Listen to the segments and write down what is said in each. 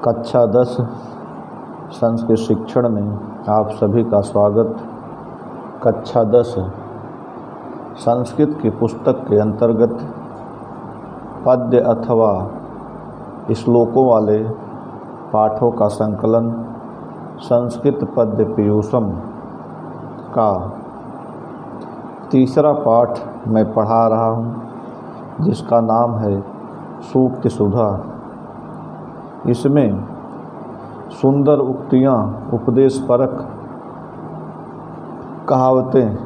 कक्षा 10 संस्कृत शिक्षण में आप सभी का स्वागत। कक्षा 10 संस्कृत की पुस्तक के अंतर्गत पद्य अथवा श्लोकों वाले पाठों का संकलन संस्कृत पद्य पीयूषम का तीसरा पाठ मैं पढ़ा रहा हूँ, जिसका नाम है सूक्ति सुधा। इसमें सुंदर उक्तियाँ, उपदेश परक कहावतें,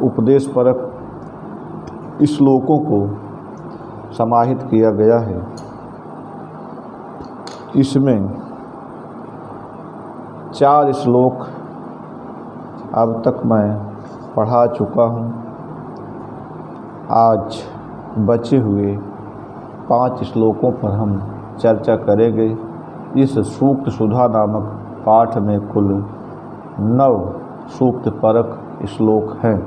उपदेश परक श्लोकों को समाहित किया गया है। इसमें 4 श्लोक अब तक मैं पढ़ा चुका हूँ। आज बचे हुए 5 श्लोकों पर हम चर्चा करेंगे। इस सूक्त सुधा नामक पाठ में कुल 9 सूक्त परक श्लोक हैं।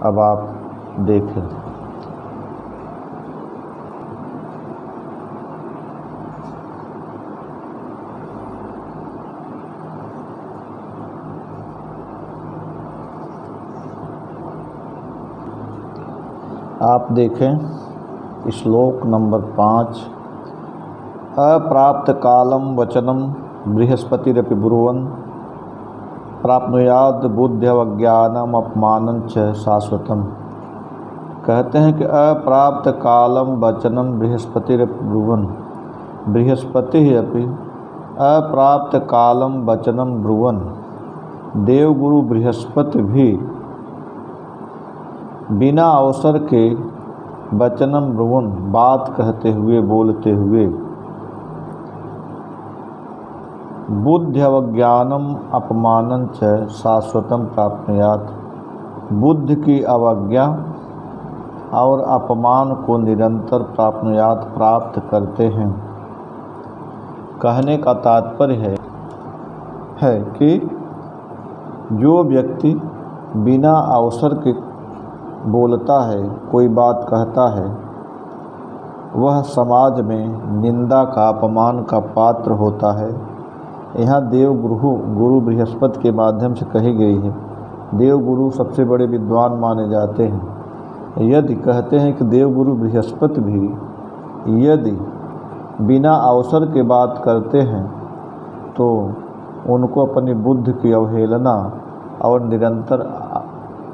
अब आप देखें। आप देखें श्लोक नंबर 5। अप्राप्त कालम वचनम बृहस्पतिरपि ब्रुवन् प्राप्नुयाद बुद्ध्यवज्ञानम अपमानं च शाश्वतम्। कहते हैं कि अप्राप्त कालम वचनम बृहस्पतिरपि ब्रुवन्, बृहस्पति अपि अप्राप्त कालम वचनम ब्रुवन्। देवगुरु बृहस्पति भी बिना अवसर के वचनम ब्रुवन्, बात कहते हुए, बोलते हुए, बुद्धि अवज्ञानम अपमानं च शाश्वतम प्राप्नुयात्, बुद्धि की अवज्ञा और अपमान को निरंतर प्राप्नुयात्, प्राप्त करते हैं। कहने का तात्पर्य है कि जो व्यक्ति बिना अवसर के बोलता है, कोई बात कहता है, वह समाज में निंदा का, अपमान का पात्र होता है। यहाँ गुरु बृहस्पति के माध्यम से कही गई है। देवगुरु सबसे बड़े विद्वान माने जाते हैं। यदि कहते हैं कि देवगुरु बृहस्पति भी यदि बिना अवसर के बात करते हैं तो उनको अपनी बुद्धि की अवहेलना और निरंतर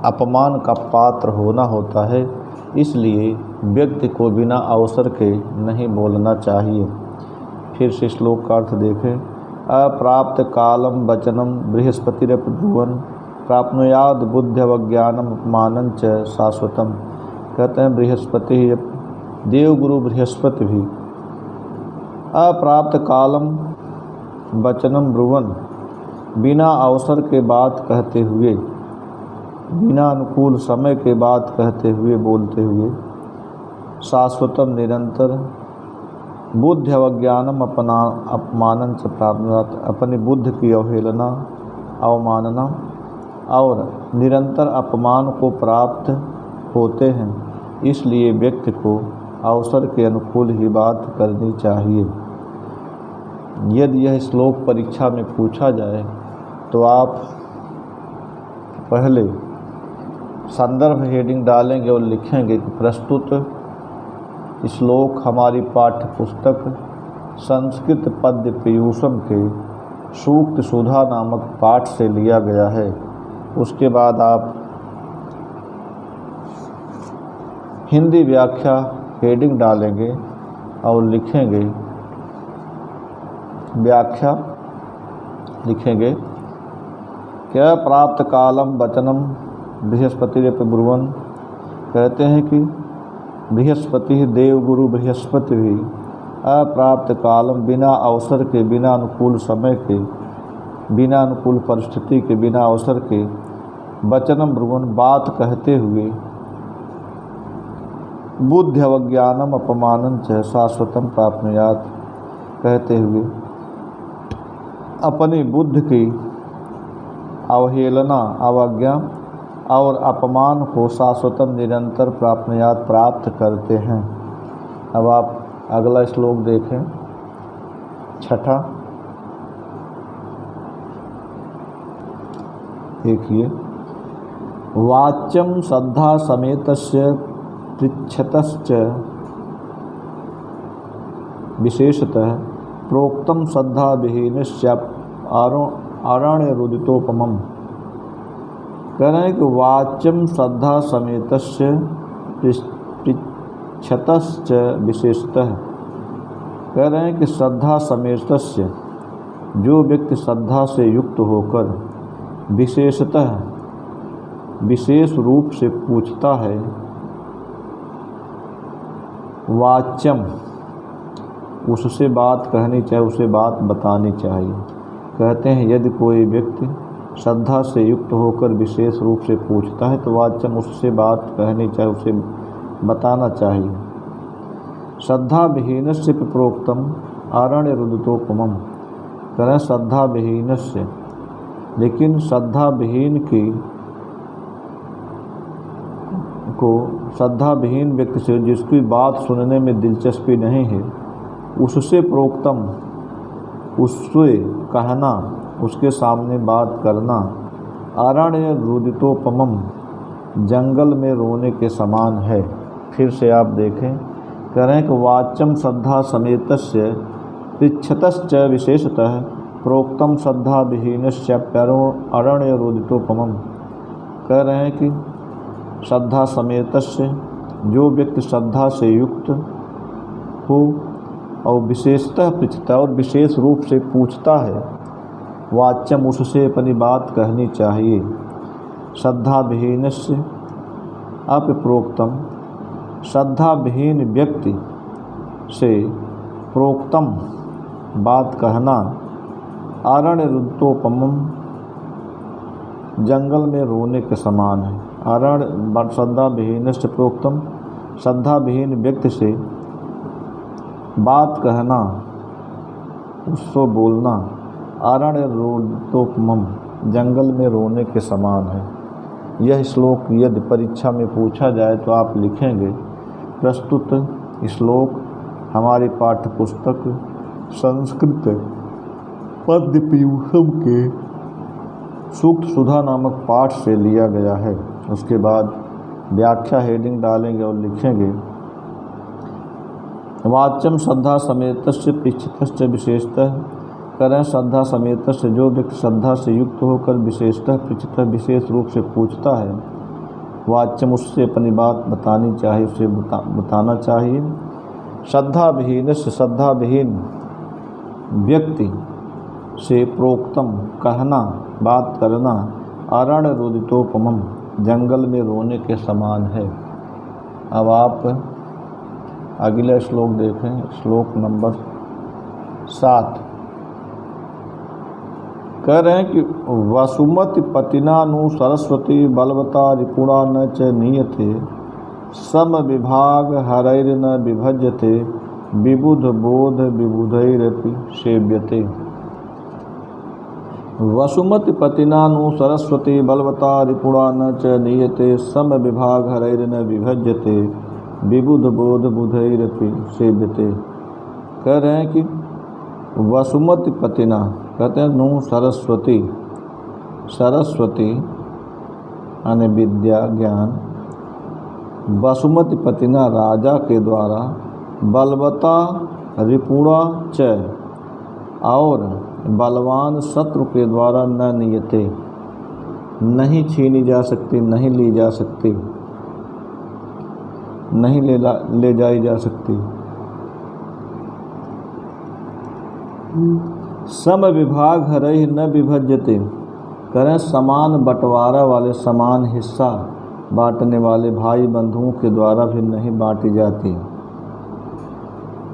अपमान का पात्र होना होता है। इसलिए व्यक्ति को बिना अवसर के नहीं बोलना चाहिए। फिर से श्लोक का अर्थ देखें। अप्राप्त कालम वचनम बृहस्पतिरपि ब्रुवन् प्राप्नुयाद बुद्ध्यवज्ञानम अपमानं च शाश्वतम्। कहते हैं बृहस्पति, देवगुरु बृहस्पति भी अप्राप्त कालम वचनम ब्रुवन्, बिना अवसर के बात कहते हुए, बिना अनुकूल समय के बात कहते हुए, बोलते हुए, शाश्वतम निरंतर, बुद्धि अवज्ञानम अपमानं च प्राप्नुयात्, अपनी बुद्धि की अवहेलना, अवमानना और निरंतर अपमान को प्राप्त होते हैं। इसलिए व्यक्ति को अवसर के अनुकूल ही बात करनी चाहिए। यदि यह श्लोक परीक्षा में पूछा जाए तो आप पहले संदर्भ हेडिंग डालेंगे और लिखेंगे कि प्रस्तुत श्लोक हमारी पाठ्य पुस्तक संस्कृत पद्य पीयूषम के सूक्त सुधा नामक पाठ से लिया गया है। उसके बाद आप हिंदी व्याख्या हेडिंग डालेंगे और लिखेंगे, व्याख्या लिखेंगे क्या प्राप्त कालम वचनम बृहस्पतिरपि ब्रुवन्। कहते हैं कि बृहस्पति, देवगुरु बृहस्पति भी अप्राप्त कालम, बिना अवसर के, बिना अनुकूल समय के, बिना अनुकूल परिस्थिति के, बिना अवसर के वचनम ब्रुवन्, बात कहते हुए, बुद्धि अवज्ञानम अपमानं च शाश्वतम प्राप्नुयात्, कहते हुए अपनी बुद्धि की अवहेलना, अवज्ञा और अपमान को शाश्वतम निरंतर प्राप्त करते हैं। अब आप अगला श्लोक देखें। छठा देखिए, वाच्यम श्रद्धा समेतस्य पृच्छतश्च विशेषतः प्रोक्तम श्रद्धा विहीनस्य आरण्य रुदितोपमम्। कह रहे हैं कि वाच्यम श्रद्धा समेतस्य पृच्छतश्च विशेषतः, कह रहे हैं कि श्रद्धा समेतस्य, जो व्यक्ति श्रद्धा से युक्त होकर विशेषतः विशेष रूप से पूछता है, वाच्यम उससे बात कहनी चाहिए, उसे बात बतानी चाहिए। कहते हैं यदि कोई व्यक्ति श्रद्धा से युक्त होकर विशेष रूप से पूछता है तो वाच्यम उससे बात कहनी चाहिए, उसे बताना चाहिए। श्रद्धा विहीनस्य प्रोक्तम आरण्य रुदितोपमम्। कह रहे हैं श्रद्धा विहीनस्य, लेकिन श्रद्धा विहीन श्रद्धा विहीन व्यक्ति से, जिसकी बात सुनने में दिलचस्पी नहीं है, उससे प्रोक्तम, उससे कहना, उसके सामने बात करना, आरण्य रुदितोपमम्, जंगल में रोने के समान है। फिर से आप देखें, कह रहे हैं कि वाच्यम श्रद्धा समेतस्य पृच्छतश्च विशेषतः प्रोक्तम श्रद्धा विहीनस्य अरण्य रुदितोपमम्। कह रहे हैं कि श्रद्धा समेतस्य, जो व्यक्ति श्रद्धा से युक्त हो और विशेषतः पृच्छता और विशेष रूप से पूछता है, वाच्यम उससे अपनी बात कहनी चाहिए। श्रद्धा विहीनस्य अप्रोक्तम, श्रद्धा विहीन व्यक्ति से प्रोक्तम बात कहना, आरण्य रुदितोपमम्, जंगल में रोने के समान है। आरण्य श्रद्धा विहीनस्य प्रोक्तम, श्रद्धा विहीन व्यक्ति से बात कहना, उससे बोलना, आरण्य रुदितोपमम्, जंगल में रोने के समान है। यह श्लोक यदि परीक्षा में पूछा जाए तो आप लिखेंगे, प्रस्तुत श्लोक हमारी पाठ्यपुस्तक संस्कृत पद्य पीयूषम के सूक्त सुधा नामक पाठ से लिया गया है। उसके बाद व्याख्या हेडिंग डालेंगे और लिखेंगे, वाच्यम श्रद्धा समेतस्य पृच्छतश्च विशेषतः। करें श्रद्धा समेतस्य, जो व्यक्ति श्रद्धा से युक्त होकर विशेषतः पृच्छतः विशेष रूप से पूछता है, वाच्यम उससे अपनी बात बतानी चाहिए, उसे बताना चाहिए। श्रद्धा विहीनस्य, श्रद्धा विहीन व्यक्ति से प्रोक्तम कहना, बात करना, आरण्य रुदितोपमम्, जंगल में रोने के समान है। अब आप अगला श्लोक देखें, श्लोक नंबर 7। कह रहे हैं कि वसुमति पतिना नु सरस्वती बलवता रिपुणा न च नीयते, सम विभाग हरैर न विभज्यते, विबुध बोध विबुधैरपि सेव्यते। वसुमति पतिना नु सरस्वती बलवता रिपुणा न च नीयते, सम विभाग हरैर न विभज्यते, विबुध बोध बुधैरपि सेव्यते। कह रहे हैं कि वसुमति पतिना, कहते हैं नु सरस्वती, सरस्वती यानी विद्या ज्ञान, वसुमति पतिना राजा के द्वारा, बलवता रिपुणा च और बलवान शत्रु के द्वारा न नियते, नहीं छीनी जा सकती, नहीं ली जा सकती, नहीं ले जाई जा सकती। सम विभाग हरैः न विभज्यते, करें समान बंटवारा वाले, समान हिस्सा बांटने वाले भाई बंधुओं के द्वारा भी नहीं बांटी जाती।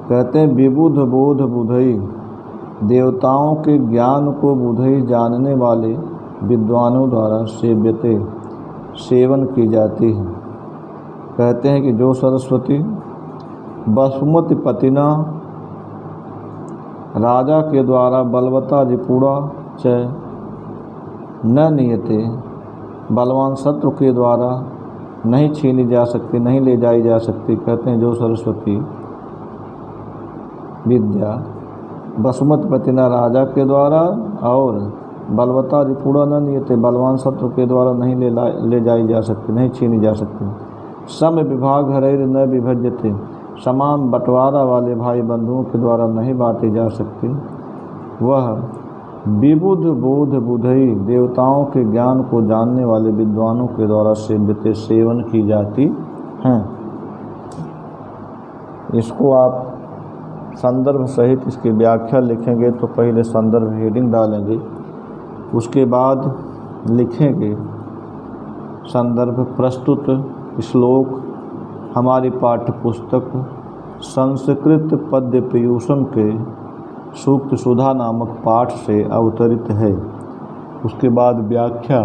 कहते हैं विबुध बोध बुधई, देवताओं के ज्ञान को बुधई जानने वाले विद्वानों द्वारा सेव्यते, सेवन की जाती है। कहते हैं कि जो सरस्वती वसुमति पतिना राजा के द्वारा, बलवता रिपुणा च न नियते, बलवान शत्रु के द्वारा नहीं छीनी जा सकती, नहीं ले जाई जा सकती। कहते हैं जो सरस्वती विद्या वसुमतपतिना राजा के द्वारा और बलवता रिपुड़ा न नियते बलवान शत्रु के द्वारा नहीं ले जाई जा सकती, नहीं छीनी जा सकती। सम विभाग हरैर न विभज्यते, समान बंटवारा वाले भाई बंधुओं के द्वारा नहीं बांटी जा सकती। वह विबुध बोध बुधई, देवताओं के ज्ञान को जानने वाले विद्वानों के द्वारा सेव्यते, सेवन की जाती हैं। इसको आप संदर्भ सहित इसकी व्याख्या लिखेंगे तो पहले संदर्भ हेडिंग डालेंगे, उसके बाद लिखेंगे संदर्भ प्रस्तुत श्लोक हमारी पाठ्य पुस्तक संस्कृत पद्य पीयूषम के सूक्त सुधा नामक पाठ से अवतरित है। उसके बाद व्याख्या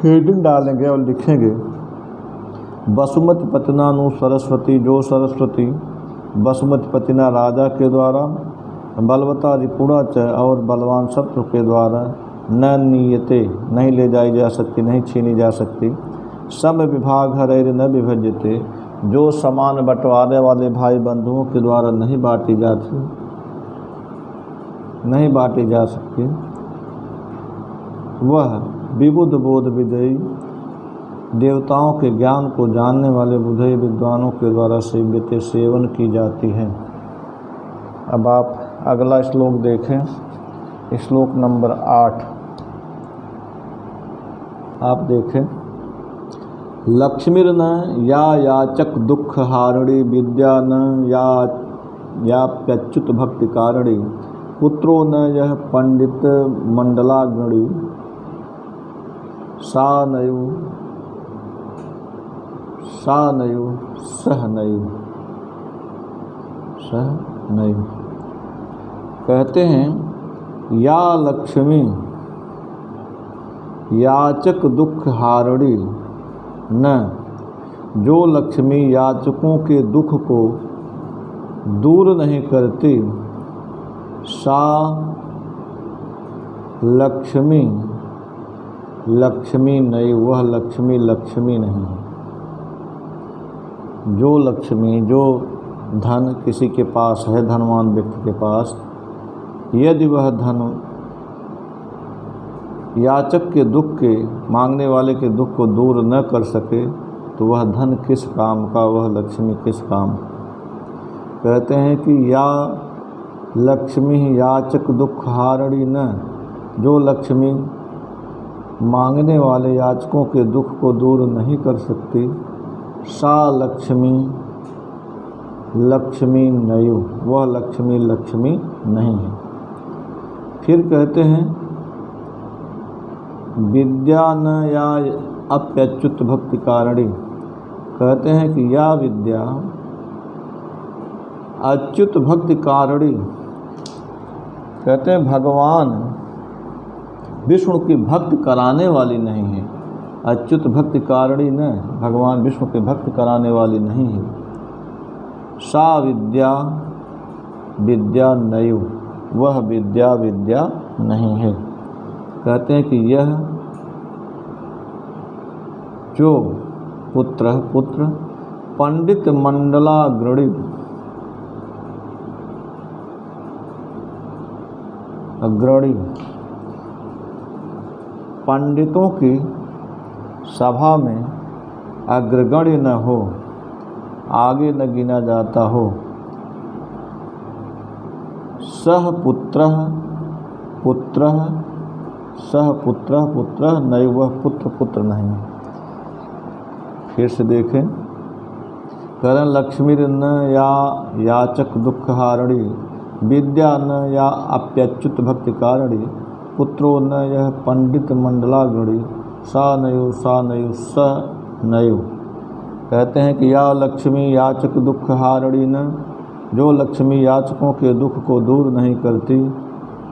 हेडिंग डालेंगे और लिखेंगे वसुमतपतिनानु सरस्वती, जो सरस्वती वसुमतपतिना राजा के द्वारा बलवता रिपुड़ा च और बलवान शत्रु के द्वारा न नियते, नहीं ले जाई जा सकती, नहीं छीनी जा सकती। सम विभाग हरैर न विभज्यते, जो समान बंटवारे वाले भाई बंधुओं के द्वारा नहीं बांटी जा सकती। वह विबुध बोध विधेयी, देवताओं के ज्ञान को जानने वाले बुधई विद्वानों के द्वारा सेव्यते, सेवन की जाती है। अब आप अगला श्लोक देखें, श्लोक नंबर 8 आप देखें। लक्ष्मीर्न या याचक दुख हारिणी, विद्या न याप्यच्युत भक्ति कारिणी, पुत्रो न यह पंडित मंडलाग्रणी, सा नयु सह नयु। कहते हैं या लक्ष्मी याचक दुख हारिणी न, जो लक्ष्मी याचकों के दुख को दूर नहीं करती, सा लक्ष्मी नहीं, वह लक्ष्मी नहीं है। जो लक्ष्मी, जो धन किसी के पास है, धनवान व्यक्ति के पास, यदि वह धन याचक के दुख के, मांगने वाले के दुख को दूर न कर सके तो वह धन किस काम का, वह लक्ष्मी किस काम। कहते हैं कि या लक्ष्मी याचक दुख हारिणी न, जो लक्ष्मी मांगने वाले याचकों के दुख को दूर नहीं कर सकती, सा लक्ष्मी नयु, वह लक्ष्मी नहीं है। फिर कहते हैं विद्या न या अप्यच्युत भक्ति कारिणी, कहते हैं कि या विद्या अच्युत भक्ति कारिणी, कहते हैं भगवान विष्णु की भक्ति कराने वाली नहीं है। अच्युत भक्ति कारिणी न, भगवान विष्णु की भक्ति कराने वाली नहीं है। सा विद्या नयु, वह विद्या नहीं है। कहते हैं कि यह जो पुत्र पंडित मंडलाग्रणी, पंडितों की सभा में अग्रगण्य न हो, आगे न गिना जाता हो। सह पुत्र नहीं, वह पुत्र नहीं। फिर से देखें, करण लक्ष्मी न या याचक दुख हारिणी, विद्या न या अप्यच्युत भक्ति कारिणी, पुत्रो न यह पंडित मंडलाग्रणी, सा नयु स नयु। कहते हैं कि या लक्ष्मी याचक दुख हारिणी न, जो लक्ष्मी याचकों के दुख को दूर नहीं करती,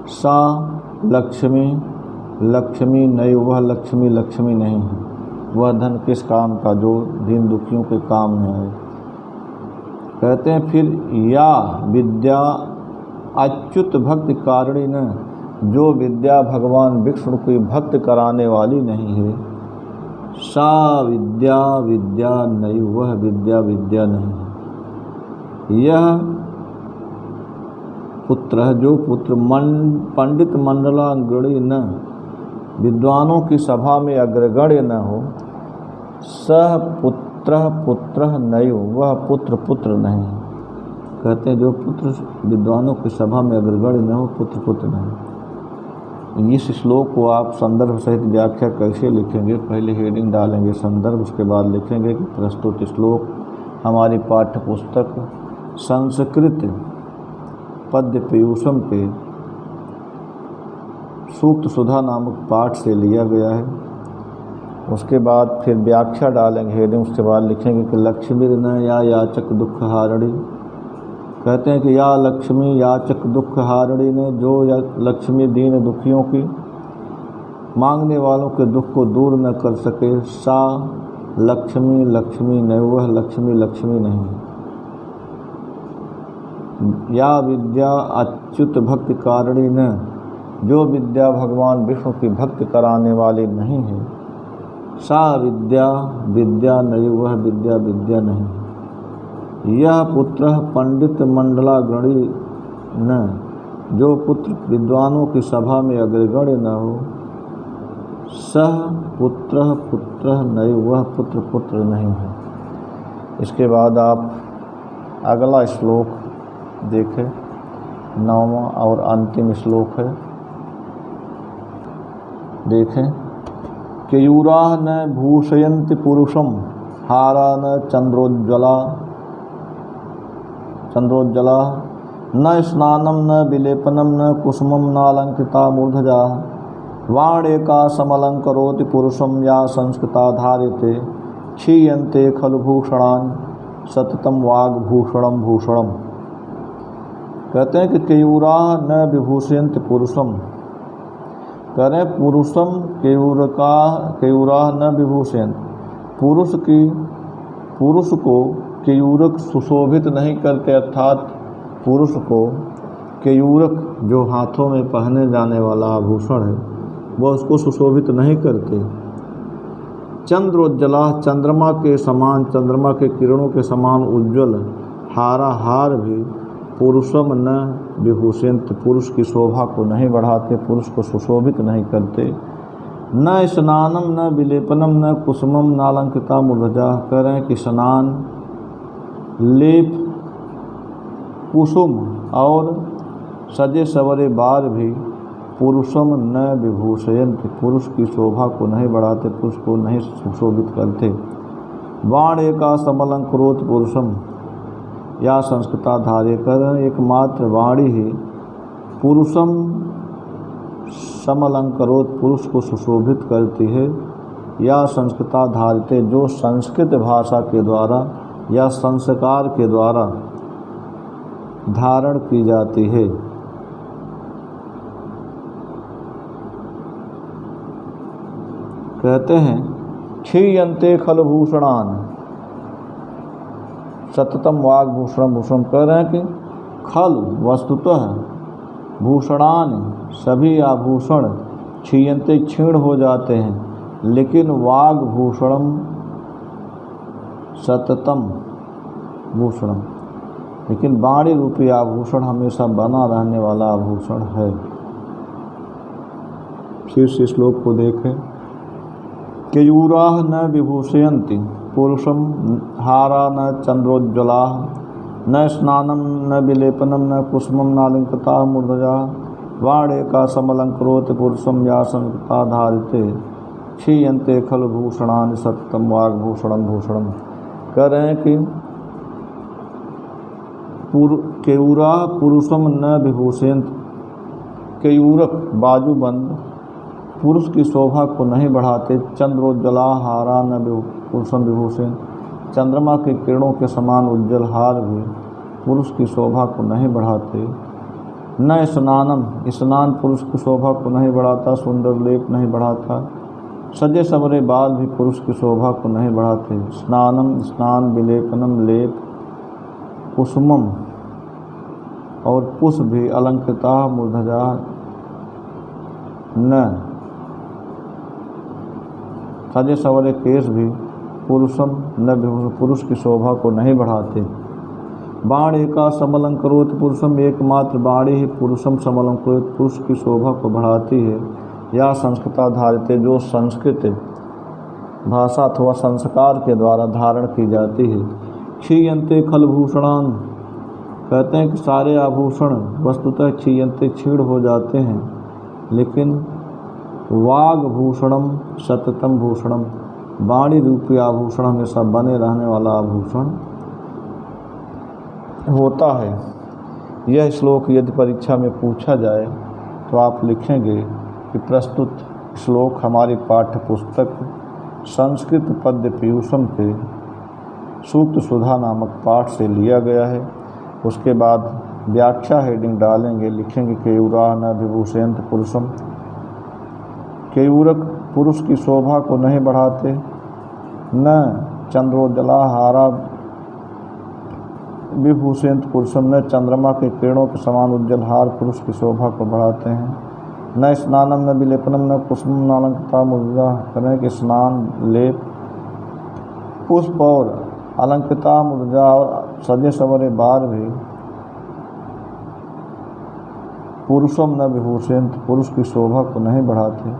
सा लक्ष्मी नयु, वह लक्ष्मी नहीं है। वह धन किस काम का, जो दीन दुखियों के काम में है। कहते हैं फिर या विद्या अच्युत भक्ति कारिणी न, जो विद्या भगवान विष्णु की भक्त कराने वाली नहीं है, सा विद्या नयु, वह विद्या नहीं है। यह पुत्र जो पुत्र पंडित मंडलाग्रणी न, विद्वानों की सभा में अग्रगण्य न हो, सह पुत्र पुत्र नयो, वह पुत्र पुत्र नहीं। कहते हैं जो पुत्र विद्वानों की सभा में अग्रगण्य न हो, पुत्र पुत्र नहीं। इस श्लोक को आप संदर्भ सहित व्याख्या कैसे लिखेंगे? पहले हेडिंग डालेंगे संदर्भ, उसके बाद लिखेंगे कि प्रस्तुत श्लोक हमारी पाठ्य पुस्तक संस्कृत पद्य पीयूषम के सूक्त सुधा नामक पाठ से लिया गया है। उसके बाद फिर व्याख्या डालेंगे हेडिंग, उसके बाद लिखेंगे कि लक्ष्मी न या याचक दुख हारिणी। कहते हैं कि या लक्ष्मी याचक दुख हारिणी ने, जो या लक्ष्मी दीन दुखियों की मांगने वालों के दुख को दूर न कर सके, सा लक्ष्मी लक्ष्मी नहीं, वह लक्ष्मी लक्ष्मी नहीं। या विद्या अच्युत भक्ति कारिणी न, जो विद्या भगवान विष्णु की भक्ति कराने वाली नहीं है, सा विद्या विद्या नहीं, वह विद्या विद्या नहीं। यह पुत्र पंडित मंडलाग्रणी न, जो पुत्र विद्वानों की सभा में अग्रगण्य न हो, सह पुत्र पुत्र नहीं, वह पुत्र पुत्र नहीं है। इसके बाद आप अगला श्लोक देखें, 9वां और अंतिम श्लोक है, देखें। केयूरा न भूषयन्ति पुरुषम, हारा न चंद्रोज्ज्वला, न स्नानम न विलेपनम न कुसुमम नालंकृता मूर्धजा, वाणेका समलंकरोति पुरुषम या संस्कृता धार्यते, क्षीयन्ते खलु भूषणान् सततम वाग्भूषणम भूषणम। कहते हैं कि केयूरा न विभूषयन्ति पुरुषम, करें पुरुषम केयूरा न विभूषण, पुरुष को केयूरक सुशोभित नहीं करते, अर्थात पुरुष को केयूरक जो हाथों में पहने जाने वाला आभूषण है वह उसको सुशोभित नहीं करते। चंद्रोज्ज्वला, चंद्रमा के समान, चंद्रमा के किरणों के समान उज्ज्वल हारा हार भी पुरुषम न विभूषयन्ति, पुरुष की शोभा को नहीं बढ़ाते, पुरुष को सुशोभित नहीं करते। न स्नानम न विलेपनम न कुसुमम नालंकृता मूर्धजा, कह रहे हैं कि स्नान, लेप, कुसुम और सजे सवरे बार भी पुरुषम न विभूषयन्ति, पुरुष की शोभा को नहीं बढ़ाते, पुरुष को नहीं सुशोभित करते। वाणेका समलंकरोति पुरुषम या संस्कृता धार्य, कर एकमात्र वाणी ही पुरुषम समलंकरोत, पुरुष को सुशोभित करती है, या संस्कृता धार्यते, जो संस्कृत भाषा के द्वारा या संस्कार के द्वारा धारण की जाती है। कहते हैं क्षीयन्ते खलभूषणान् सततम वाग्भूषणम भूषणम, कह रहे हैं कि खल वस्तुतः भूषणान, सभी आभूषण क्षीयन्ते क्षीण हो जाते हैं, लेकिन वाग्भूषणम सततम भूषणम, लेकिन वाणी रूपी आभूषण हमेशा बना रहने वाला आभूषण है। फिर से श्लोक को देखें। केयूरा न विभूषयन्ति पुरुषम, हारा न चंद्रोज्ज्वला, न स्नानम न विलेपनम न कुसुमम नालंकृता मूर्धजा, वाणेका समलंकरोति पुरुषम या संस्कृता धार्यते, क्षीयन्ते खलु भूषणानि सततम वाग्भूषणम भूषणम। कह रहे हैं कि केयूरा पुरुषम न विभूषयन्ति, केयूरक बाजूबंद पुरुष की शोभा को नहीं बढ़ाते। चंद्रोज्ज्वला हारा न पुरुषम विभूषण, चंद्रमा के किरणों के समान उज्ज्वल हार भी पुरुष की शोभा को नहीं बढ़ाते। न स्नानम, स्नान पुरुष की शोभा को नहीं बढ़ाता, सुंदर लेप नहीं बढ़ाता। सजे सवरे बाल भी पुरुष की शोभा को नहीं बढ़ाते। स्नानम स्नान, विलेपनम लेप, कुसुमम और पुष्प भी, अलंकृता मूर्धजा न, सजे सवरे केश भी पुरुषम न, पुरुष की शोभा को नहीं बढ़ाते। बाण एका समलंकरोत पुरुषम, एकमात्र बाणी ही पुरुषम समलंकरोत, पुरुष की शोभा को बढ़ाती है। या संस्कृताधारित, जो संस्कृत भाषा अथवा संस्कार के द्वारा धारण की जाती है। क्षीयन्ते खलभूषणान, कहते हैं कि सारे आभूषण वस्तुतः क्षीयन्ते क्षीण हो जाते हैं, लेकिन वाग्भूषणम सततम भूषणम, वाणी रूपी आभूषण हमेशा बने रहने वाला आभूषण होता है। यह श्लोक यदि परीक्षा में पूछा जाए तो आप लिखेंगे कि प्रस्तुत श्लोक हमारी पाठ्य पुस्तक संस्कृत पद्य पीयूषम के सूक्त सुधा नामक पाठ से लिया गया है। उसके बाद व्याख्या हेडिंग डालेंगे, लिखेंगे केयूरा न विभूषयन्त पुरुषम, केयूरक पुरुष की शोभा को नहीं बढ़ाते, न चंद्रोज्जलाहारा विभूषयन्त पुरुषम, न चंद्रमा के किरणों के समान उज्ज्वल हार पुरुष की शोभा को बढ़ाते हैं। न स्नानम न विलेपनम न पुष्पम न अलंकृता मुद्रा, करें कि स्नान, लेप, पुष्प और अलंकृता मुद्रा और सजे सवरे बार भी पुरुषम न विभूषयन्त, पुरुष की शोभा को नहीं बढ़ाते।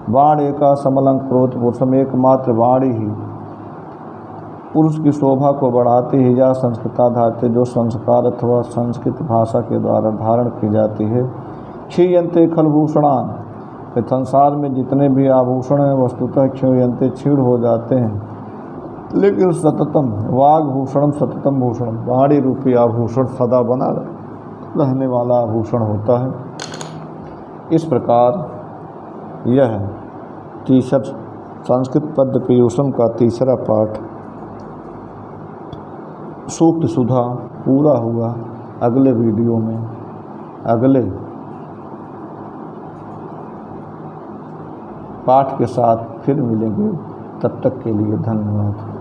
बाण एका समलंकृत पुरुषम, एकमात्र वाणी ही पुरुष की शोभा को बढ़ाती है। या संस्कृताधारित, जो संस्कार अथवा संस्कृत भाषा के द्वारा धारण की जाती है। क्षीयन्ते खलभूषणान, संसार में जितने भी आभूषण हैं वस्तुतः क्षीयन्ते क्षीण हो जाते हैं, लेकिन सततम वाग्भूषणम सततम भूषणम, वाणी रूपी आभूषण सदा बना रहने वाला आभूषण होता है। इस प्रकार यह तीसरा संस्कृत पद्य पीयूषम का तीसरा पाठ सूक्त सुधा पूरा हुआ। अगले वीडियो में अगले पाठ के साथ फिर मिलेंगे। तब तक के लिए धन्यवाद।